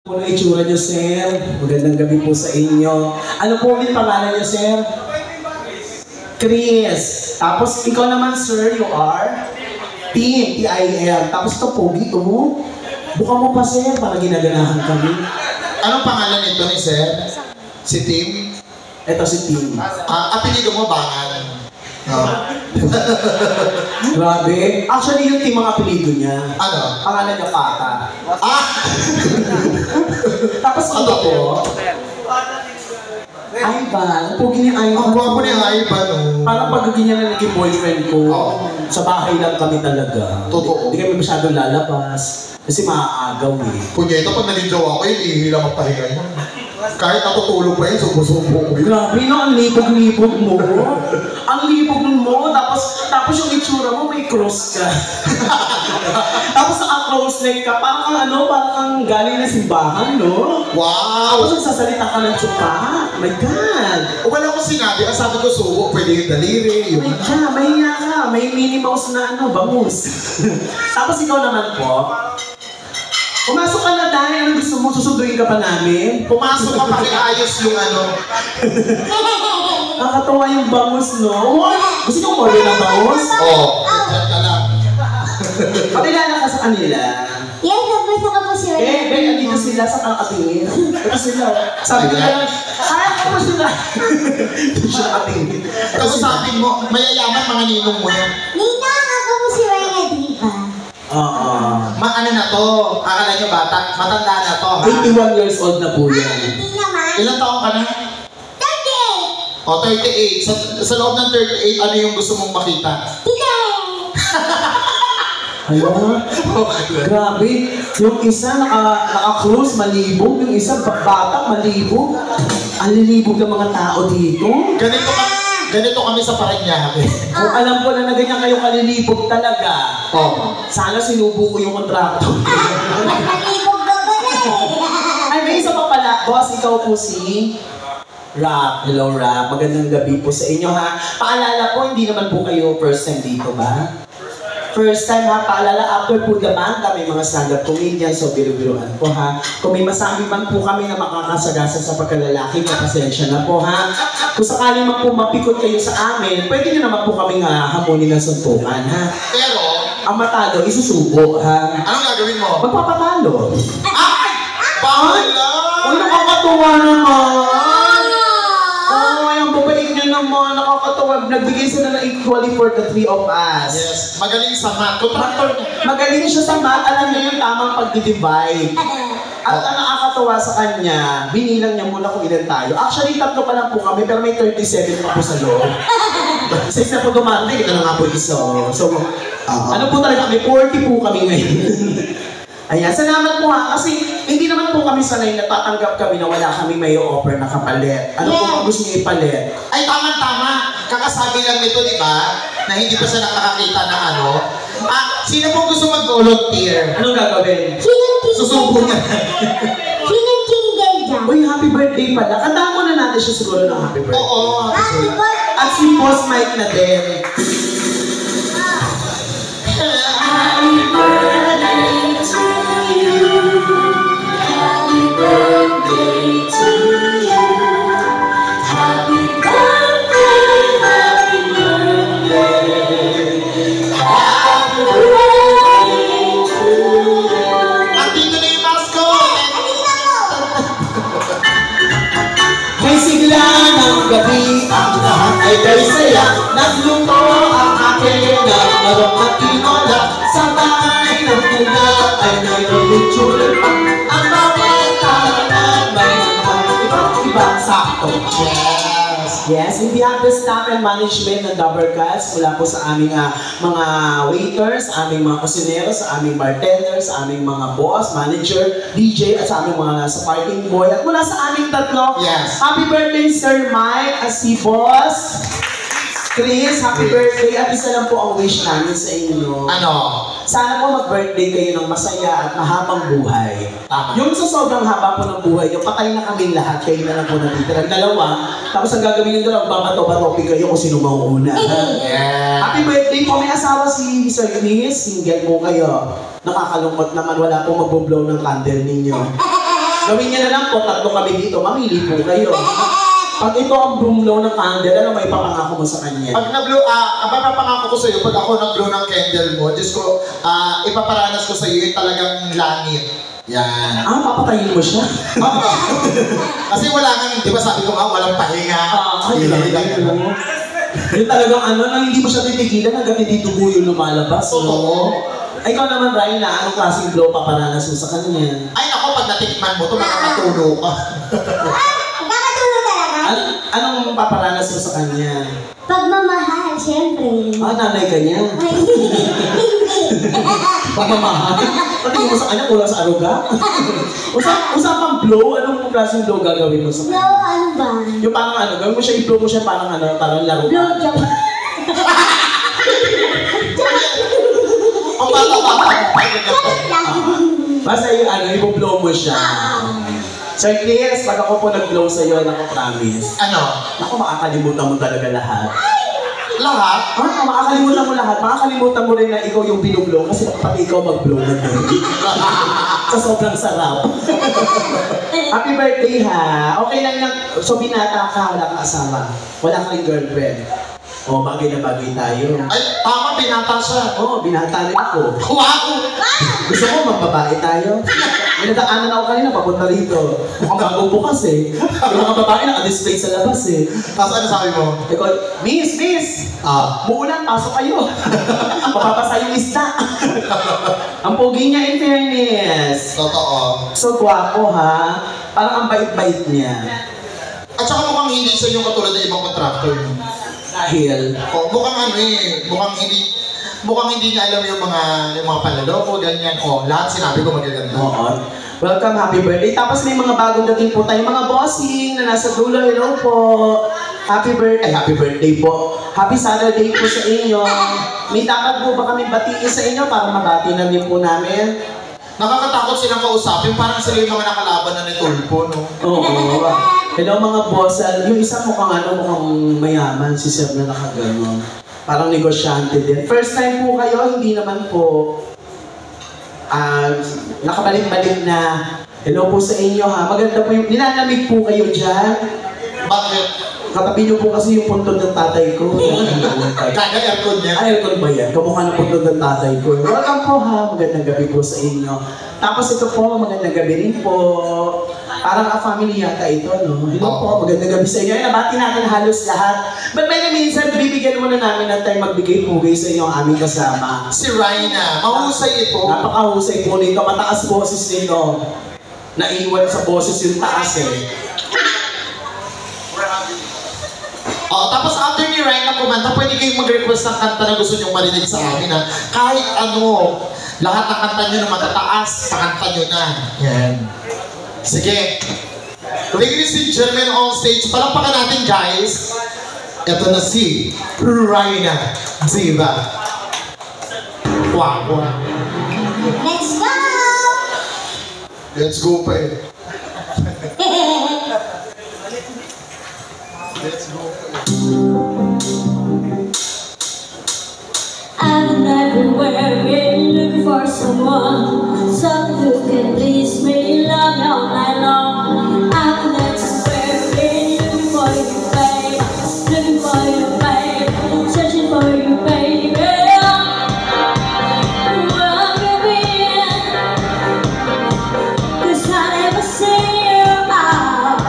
Ano itsura niyo, sir? Magandang gabi po sa inyo. Ano po ulit pangalan niyo, sir? Chris. Tapos ikaw naman, sir, you are? Tim, T-I-M. Tapos ito, pogi ito mo. Buka mo pa, sir, para ginaganahan kami. Anong pangalan nito ni sir? Si Tim? Ito si Tim. Apelido mo, Bangan? No. Grabe. Actually, yung Tim ang apelido niya. Ano? Pangalan niya, Pata. Ah! Tapos ito po. Ivan. Pogi ni Ivan. Ang guwapo ni Ivan, no? Parang pagiging niya na naging boyfriend ko. Sa bahay lang kami talaga. Totoo. Hindi kami masyadong lalabas. Kasi maaagaw eh. Kunya ito, pag naging jowa ko yun, ihilang ang pahinga yun. Kahit natutulog pa yun, subo-subo ko yun. Grabe no, ang libog-libog mo. Ang libog mo, tapos yung itsura mo may cross ka. Tapos naka-cross neck ka, parang kang ano, parang kang galing na simbahan, no? Wow! Tapos nagsasalita ka ng tsuka. Oh my God! O wala akong sinabi, ang sabi ko subo, pwede yung daliri, yun. Ay ka, mahiya ka. May Minnie Mouse na ano, bangus. Tapos ikaw naman po, pumasok ka na dahil ano gusto mo, susunduin ka pa namin? Pumasok ka, pakiayos yung ano. Nakakatawa yung bangus, no? Gusto nyo umorder ng bangus? Oo, dyan ka lang. Pakilala ka sa kanila. Yes, nabasa ka po si Ryan. Andito sila sa kakatingin. Ito sila. Sabi ko na, ako mo sila. Ito siya nakatingin. Tapos sabi mo, mayayaman mga ninong mo yan. Nina, ako po si Ryan, di ba? Oo. Ano na to? Akala nyo bata? Matanda na to, ha? 81 years old na po yan. Hindi naman. Ilang taong ka na? 30! O, 38. Sa loob ng 38, ano yung gusto mong makita? Today! Ano? Grabe. Yung isa naka-cruise, malibog. Yung isa bata, malibog. Ang lilibog ng mga tao dito. Ganito kami sa Parañaque. Kung alam ko na ganyan kayo kalilibog talaga, sana sinubo ko yung kontrakto. Nalibog ba ba na eh? Ay, may isa pa pala. Boss, ikaw po si Rap. Hello, Rap. Magandang gabi po sa inyo, ha. Paalala po, hindi naman po kayo first time dito, ba? First time, ha. Paalala, after po the band, kami mga stand-up comedian, so biru-biruan po, ha. Kung may masabi man po kami na makakasagasa sa pagkalalaki, pasensya na po, ha. Kung sakali man po mapikot kayo sa amin, pwede nyo naman po kami hamunin ng suntukan, ha. Pero, Ang matalo, isusubo, ha. anong gagawin mo? Magpapatalo. Ay! Bahala! Uy, nakakatuwa naman! Oh, yung babait nyo naman, nakakatawa. Nagbigay sila ng equally for the three of us. Yes, magaling sa math. Contractor. Magaling siya sa math, alam niya yung tamang pag-divide. At ang nakakatawa sa kanya, binilang niya muna kung ilan tayo. Actually, tatlo pa lang po kami, pero may 37 pa po sa loob. Sa isa po dumating, ito na nga po isa. So, ano po talaga, may 40 po kami ngayon. Ayan, salamat po ha, kasi hindi naman po kami sanay na tatanggap kami na wala kami may offer na kapalit. Ano po ang gusto niyo ipalit? Ay, tama-tama. Kakasabi lang nito, di ba? Na hindi pa siya nakakakita ng ano. Sino pong gusto mag-volunteer? Anong gagawin? Susubo niya. Sinong jingle dyan? Uy, happy birthday pala. Kantahan muna natin siya siguro ng happy birthday. Oo. Happy birthday! At si Boss Mike na din. Happy birthday to you. Happy birthday to you. Happy birthday, happy birthday. Happy birthday to you. Andito na yung mascot. Halika mo! May sigla ng gabi, ang lahat ay kay saya. Nagluto ang aking nagmarok na tinola. Sa bahay ng tuna ay mayroon lechon pa. Ang bawat tahanan may ibang sakto. Yes, we have the staff and management ng Doublecast mula po sa aming mga waiters, aming mga kusinero, sa aming bartenders, sa aming mga boss, manager, DJ, at sa aming mga nasa parking boy. At mula sa aming tatlo, Yes. Happy birthday Sir Mike, si Boss Chris, happy birthday. At isa lang po ang wish namin sa inyo. Ano? Sana po mag-birthday kayo ng masaya at mahabang buhay. Tama. Yung sa sobrang haba po ng buhay, yung patay na kami lahat, kayo na lang po natitira. Dalawa, tapos ang gagawin nyo doon, babato-batopi kayo kung sino mauuna. Yeah. Happy birthday po. May asawa si Sir Eunice. Single po kayo. Nakakalungkot naman. Wala pong magbo-blow ng candle ninyo. Gawin niya na lang po, 3 kami dito, mamili po kayo. Pag ito ang blow ng candle, ano may papangako mo sa kanya? Pag nag-blow, ang papangako ko sa iyo, pag ako nag-blow ng candle mo, Diyos ko, ipaparanas ko sa iyo yung talagang langit. Yan. Papatayin mo siya? Kasi wala nga, di ba sabi ko nga, walang pahinga. Yung talagang nang hindi mo siya titigilan hanggang hindi dugo yung lumalabas. Oo. Ay, ikaw naman, Ryan, anong klaseng blow paparanas mo sa kanya? Ay, ako, pag natikman mo, ito makakatulo ka. Nakakatulog talaga? Anong paparanas mo sa kanya? Pagmamahal, siyempre. Nanay ka niya. Ay, hindi. Pagmamahal? Patingin mo sa kanya, kulang sa aruga? Usapang blow, anong klaseng blow gagawin mo sa No, kanya? ano ba? Yung parang gawin mo siya, i-blow mo siya parang parang laro. Blowjob. Ang bata-bata. Basta yung i-blow mo siya. Sir Chris, pag ako po nag-blow sa'yo, ako promise. Ano? Ako, makakalimutan mo talaga lahat. Lahat? Makakalimutan mo lahat. Makakalimutan mo rin na ikaw yung binublow kasi pati ikaw mag-blow na din. Sa sobrang sarap. Happy birthday ha. Okay lang lang. So binata ka, wala kang asawa. Wala kang girlfriend. O, bagay na bagay tayo. Ay, tama, binata siya. Oo, binata rin ako. Wow! Gusto mo, magbabae tayo? May nadaanan ako kanina, papunta rito. Mukhang bagong bukas eh. Yung mga babae naka-display sa labas eh. Tapos ano sabi mo? Ikaw, Miss! Muulan, pasok kayo. Mapapasa yung isda. Ang pogi niya in fairness. Totoo. So, gwapo ha. Parang ang bait-bait niya. At saka mukhang hindi sa yung katulad ng ibang contractor. Dahil, Mukhang mukhang hindi niya alam yung mga panlaloko, ganyan. Lahat sinabi ko magaganda. oo. Welcome, happy birthday. Tapos may mga bagong dating po tayo. Mga bossing na nasa dulo, hello po. Happy birthday po. Happy Saturday po sa inyo. May dapat po ba kami batiin sa inyo para mabati na din po namin? Nakakatakot silang kausapin, parang sila yung mga nakalaban na ni Tulpo, no? Oo. Hello mga boss. Yung isang mukhang mayaman, si Sir na nakagano. Parang negosyante din. First time po kayo, hindi naman po. Nakabalik-balik na. Hello po sa inyo ha. Maganda po yung, nilalamig po kayo dyan. Bakit? Katabi niyo po kasi yung puntod ng tatay ko. Kaya aircon niya. Aircon ba yan? Kamukha ng puntod ng tatay ko. Welcome po ha. Magandang gabi po sa inyo. Tapos ito po, magandang gabi rin po. Parang family yata ito, no? Hello po, magandang gabi sa inyo. Ay, nabati natin halos lahat. But by the minsan, bibigyan muna namin ng time magbigay-pugay sa inyo ang aming kasama. Si Raina, mahusay ito. Napakahusay po nito. Mataas boses nito. Naiwan sa boses yung taas eh. Tapos after ni Raina kumanta, pwede kayong mag-request ng kanta na gusto nyo marinig sa amin, ha? Kahit ano, lahat ng kanta nyo na matataas, pakanta nyo na. Yan. Sige. Ladies and gentlemen on stage, palakpakan natin guys. Ito na si Raina Diva. Wow, wow. Let's go! Let's go pa eh. Let's go pa eh. I've been everywhere, been looking for someone who can please me, love me all night long. I've been everywhere, been looking for you, babe, looking for you, babe, searching for you, baby. Where have you been? 'Cause I never see you out.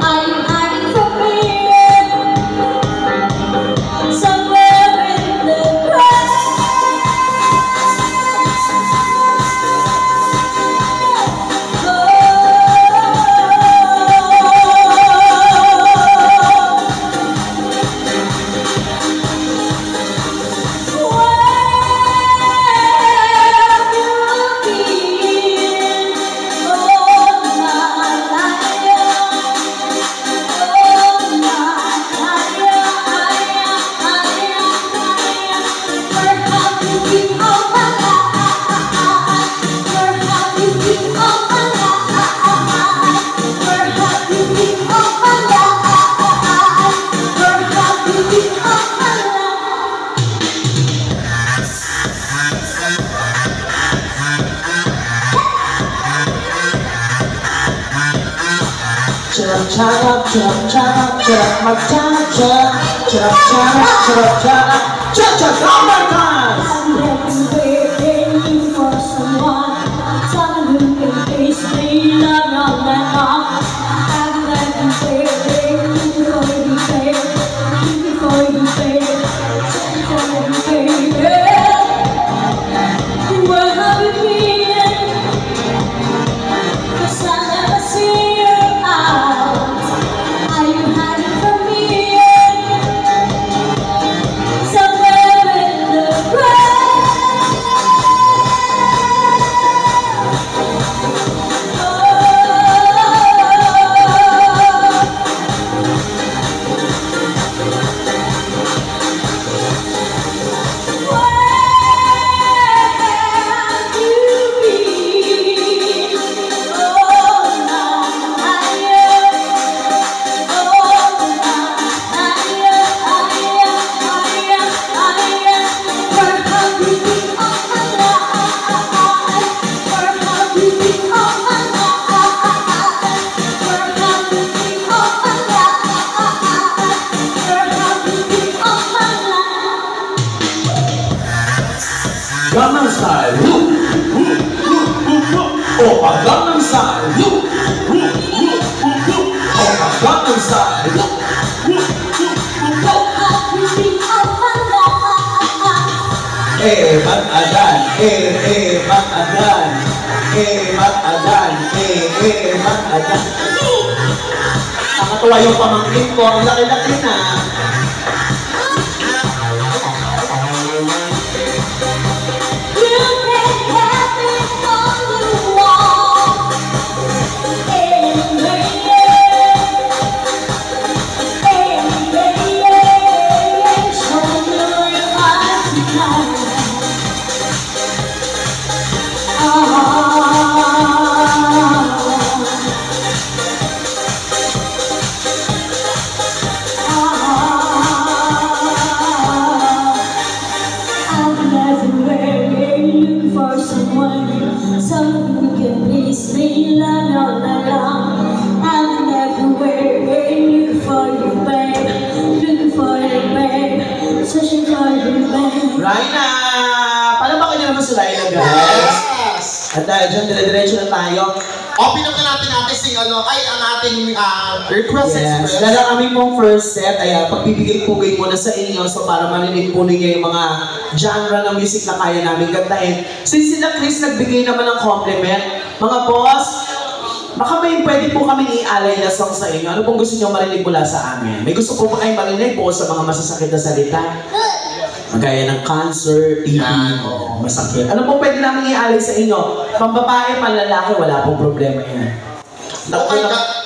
Are you hiding from me? Somewhere in the crowd. Charap, charap, charap, charap, charap, mag-charap, charap, charap, charap, charap, charap, cha-cha, number times! I'm waiting for someone who can please me, love me all night long. I'm waiting for you, baby. Where have you been? 'Cause I never see you out. Are you hiding from me? Somewhere in the crowd. Gangnam Style, Oppa Gangnam Style, Oppa Gangnam Style. Matadan, matadan, matadan, matadan. Nakatuwa yung pamangkin ko, ang laki-laki na. Someone who can please me, love me all night long. I'm everywhere, looking for you, babe. Looking for you, babe. Searching for you, babe. Raina! Palamakan niyo naman si Raina, guys. Yes! At dahil dyan, dire-diretso na tayo. Open up na natin sing ano, ay ang ating request express. Dahil ang aming pong first set ay pagbibigay-pugay muna sa inyo so para marinig po ninyo yung mga genre ng music na kaya namin kantahin. Since sila Chris nagbigay naman ng compliment, mga boss, baka may pwede po kami i-alay na song sa inyo. Ano pong gusto nyo marinig mula sa amin? May gusto po ba kayo marinig po sa mga masasakit na salita? Magaya ng cancer, TB, masakit. Ano po pwede namin i-alay sa inyo? Pambabae, panlalaki, wala pong problema yan.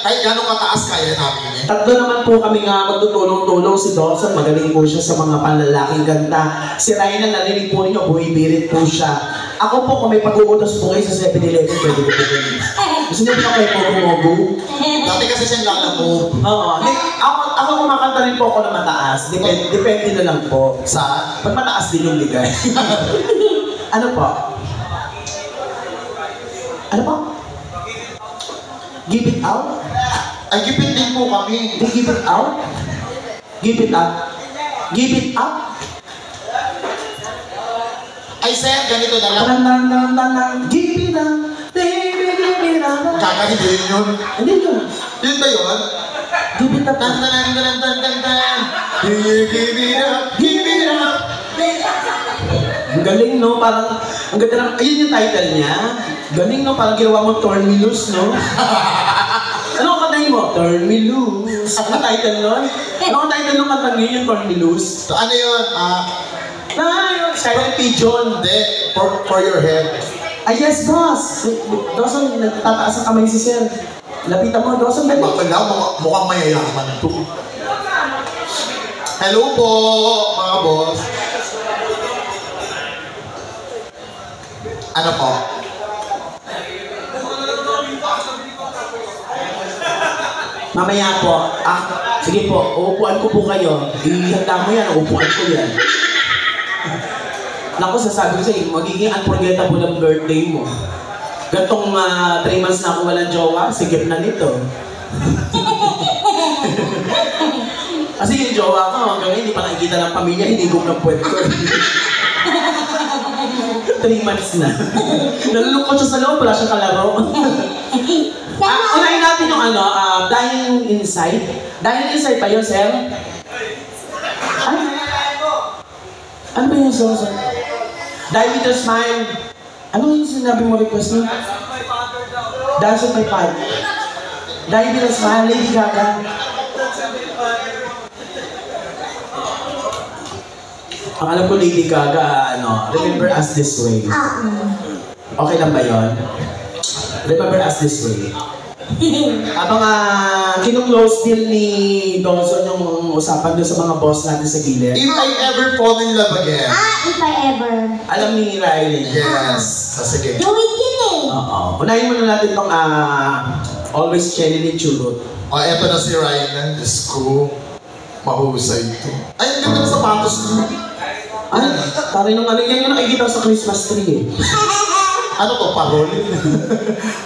Kahit gano'ng kataas kaya namin eh. Tatlo naman po kami nga magtutulong-tulong. Si Dawson, magaling po siya sa mga panlalaking kanta. Si Ryan, narinig po ninyo, bumibirit po siya. Ako po, kung may pag-uutos po kayo sa 7-Eleven, pwede ko po kayo. Gusto niyo po kayo mogu-mogu? Dati kasi siyang lalabo. Oo. Ako kumakanta rin po ako na mataas. Depende na lang po. Sa? Pag mataas din yung ligay. Ano po? Ano po? Give it out? Ay, gipit din po kami. Give it out? Give it up? Give it up? Ay, sir, ganito na lang. Give it up, baby, give it up. Kakahidiin yun. Hindi yun. Yun ba yun? Give it up. Tan tan tan tan tan tan tan. Give it up, give it up. Ang galing, no? Parang, ang ganda ng, ayun yung title niya. Galing, no? Parang ginawa mo, Turn Me Loose, no? Ano ang kantahin mo? Turn Me Loose. Ano ang title nun? Ano ang title nung kantang yun, yung Turn Me Loose? So, ano yun? Yun, Silent Pigeon. Hindi, for your head. Ah, yes, boss. Dawson, nagtataas ang kamay si Sir. Lapitan mo, Dawson, dali. Bakala, mukhang mayayaman ito. Hello po, mga boss. Ano po? Mamaya po, sige po, uupuan ko po kayo. Ihanda mo yan, uupuan ko yan. Naku, sasabi ko sa'yo, magiging unforgettable ang birthday mo. Gantong 3 months na ako walang jowa, sigip na nito. Kasi yung jowa ko, hanggang hindi pa nakikita ng pamilya, hinigop ng puwet ko. 3 months na. Nalulungkot siya sa loob, wala siyang kalaro. Unahin natin yung Dying Inside. Dying Inside pa yun, sir? Ano ba yung song, sir? Die with a Smile. Ano yung sinabi mo request niyo? Dance with my father. Die with a Smile, Lady Gaga. Ang alam ko, Lady Gaga, Remember Us This Way. Okay lang ba yun? Remember Us This Way. Habang kinong-close deal ni Dawson yung usapan doon sa mga boss natin sa gilid. If I ever fall in love again. If I ever. Alam ni Riley. Yes. Sige. Do it yun eh. Oo. Unahin muna natin itong Always Cherry ni Churut. Eto na si Ryan. Diyos ko. Mahusay ito. Ay, ang ganda ng sapatos niyo. Ano? Tari nung yan yung nakikita sa Christmas tree eh. Ano to, parol?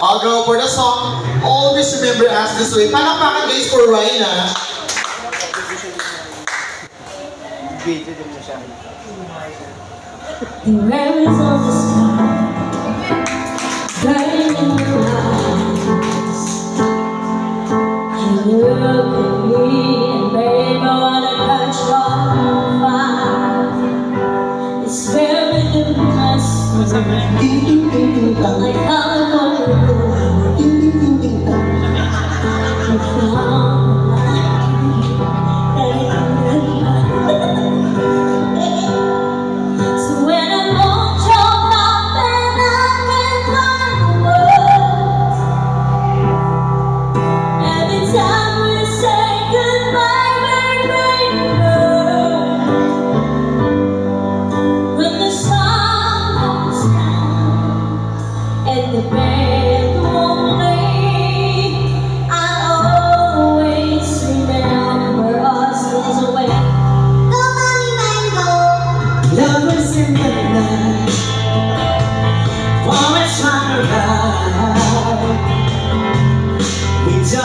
I'll go for the song. Always remember us this way. Palakpakan guys for Ryan, ha? The rays of the sky burning in your eyes. You look at me and babe, I wanna catch on fire. It's very nice. Ding ding ding ding dang. Like how I'm gonna go. Ding ding ding ding dang. So when I'm all choked up and I can't find the words, every time we say goodbye, baby, when the sun goes down and the band won't play, I'll always remember us this way. Go, Mommy Mango. Lovers in the night, always run around. We don't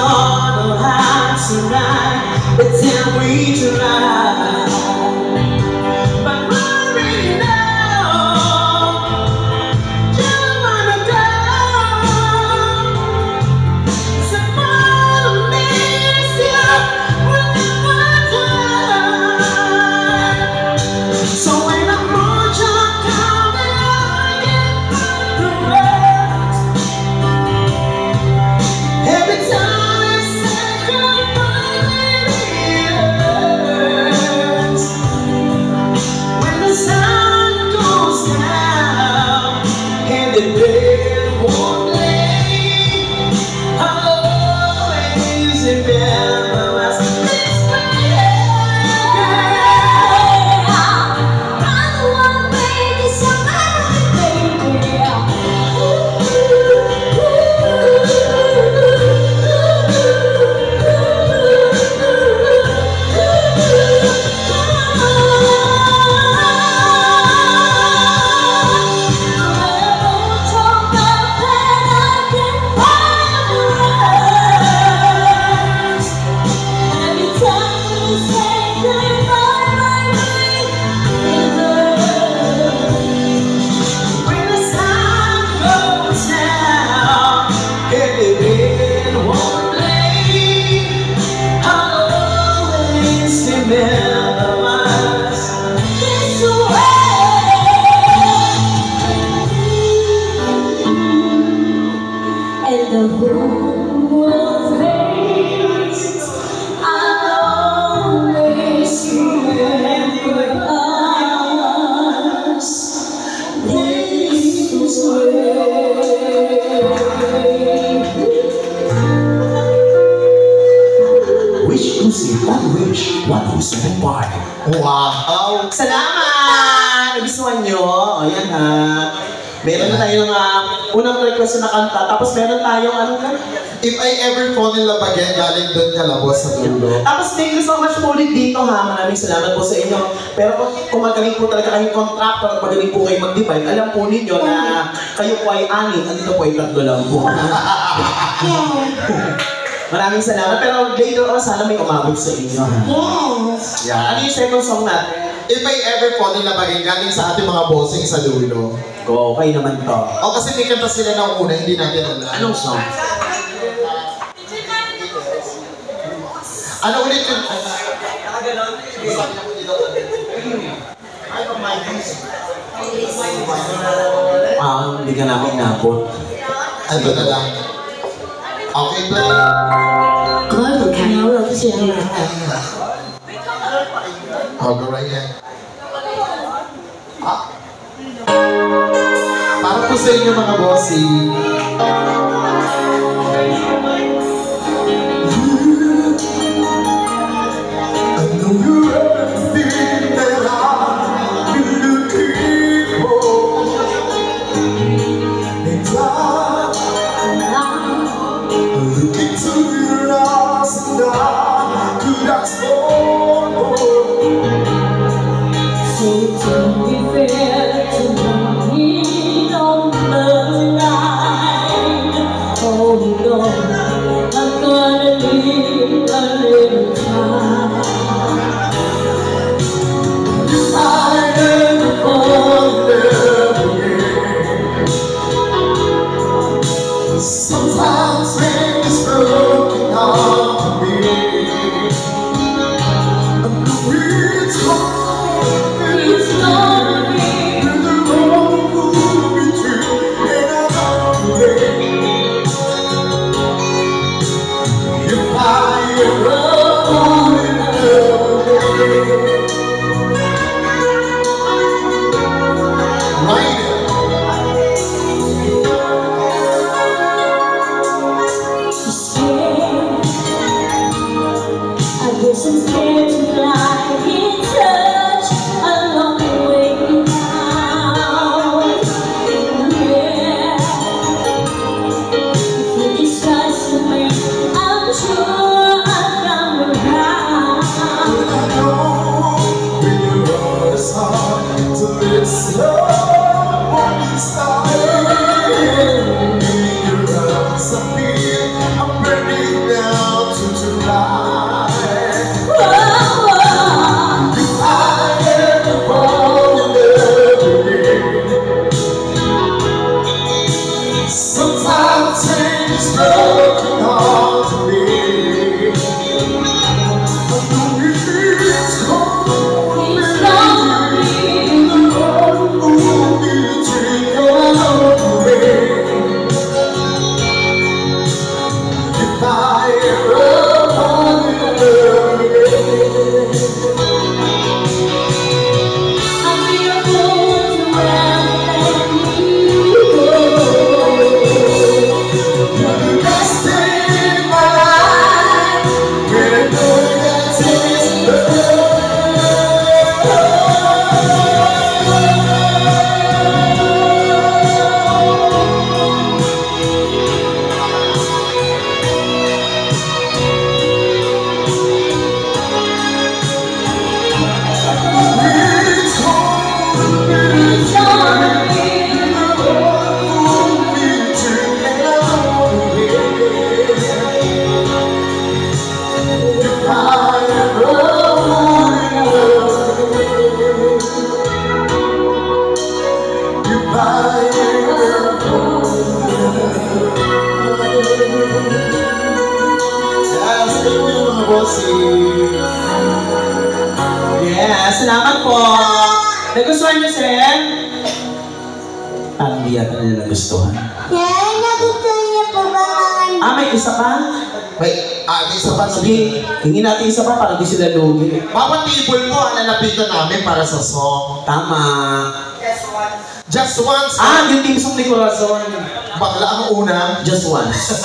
know how to ride, but then we try. But we already know you wanna go. So follow me, you will never die. So when I'm more drunk, I'm the words. Every time I say goodbye, it hurts. When the sun goes down and the band won't play, I'll always remember us this way. When the sun goes down and the band won't play, I'll always remember us this way. And the whole world fades, I'll always remember us this way. Wish Music, One Wish, 107.5. Wow! Salamat! Nagustuhan nyo? O yan ha. Meron na tayong unang request na kanta, tapos meron tayong If I ever fall in love again, galing doon kalabos sa dulo. Tapos thank you so much po ulit dito ha. Maraming salamat po sa inyo. Pero kung magaling po talaga kayong contractor, magaling po kayo mag-divide, alam po ninyo na kayo po ay anin, andito po ay tatlo lang po. Maraming salamat. Pero later on, sana may umabot sa inyo. Ha? Yes! Ano Yan. yung second song natin? If I ever fall in love again, galing sa ating mga bossing sa dulo. Go, okay naman to. O kasi may kanta sila ng una, hindi natin alam. Anong song? Ano ulit yun? Hindi ka namin nabot. Ano na lang? Okay, play. 可以看到了这些人。 Oh, go right ahead. Para po sa inyo mga bossing. I know you're everything that I've been looking for. And I look into your eyes and I could ask for more. So tell me fair tonight on the night. Oh no, I'm gonna need a little time. I never fall in Sometimes when it's broken heart to me, and the wind's cold, it's lonely. and the road will be true, and I know the way. If I ever fall in love again, right? I guess I'm scared to fly in such a long way now. Yeah, if you discuss with me, I'm sure I'll come around. I know when your heart is hard to listen. Morning star, in your eyes I feel I'm ready now to try. If I ever fall in love again, sometimes it's broken heart to me. But the wind's cold, It's lonely. and the road will be tree all the way. If I ever fall in love again, I'll be a fool to let you go. you're the best thing in my life. When I know that it's love. It's cold, It's lonely. and the road will be tree all the way. If I ever fall in love again, if I ever fall in love again. Yes, thank you mga bossing. Yes, salamat po. Nagustuhan niyo, Sen? Parang di yata nila nagustuhan. Yan, nagustuhan niyo po ba mga May isa pa? May isa pa Sige, hingin natin isa pa para di sila lugi. Mama table po ang lalapitan namin para sa song. Tama. Just once. Yung team song ni Corazon. Bakla ang una. Just once.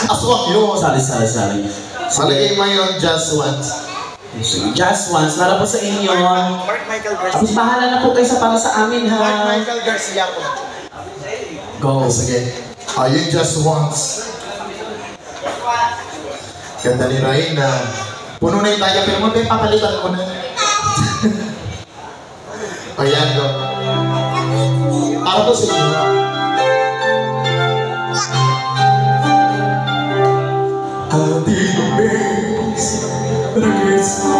Aswang yun. Sorry. Palagay mo yun, just once. Sige, just once. Para po sa inyo. Mark Michael Garcia. Tapos bahala na po kayo sa para sa amin, ha? Mark Michael Garcia po. Go. Sige. Ayun, just once. Ganda ni Raina. Puno na yung tayo, pero mo, papalitan ko na. Ayan, go. Para po sa inyo. I'll be the best, but I guess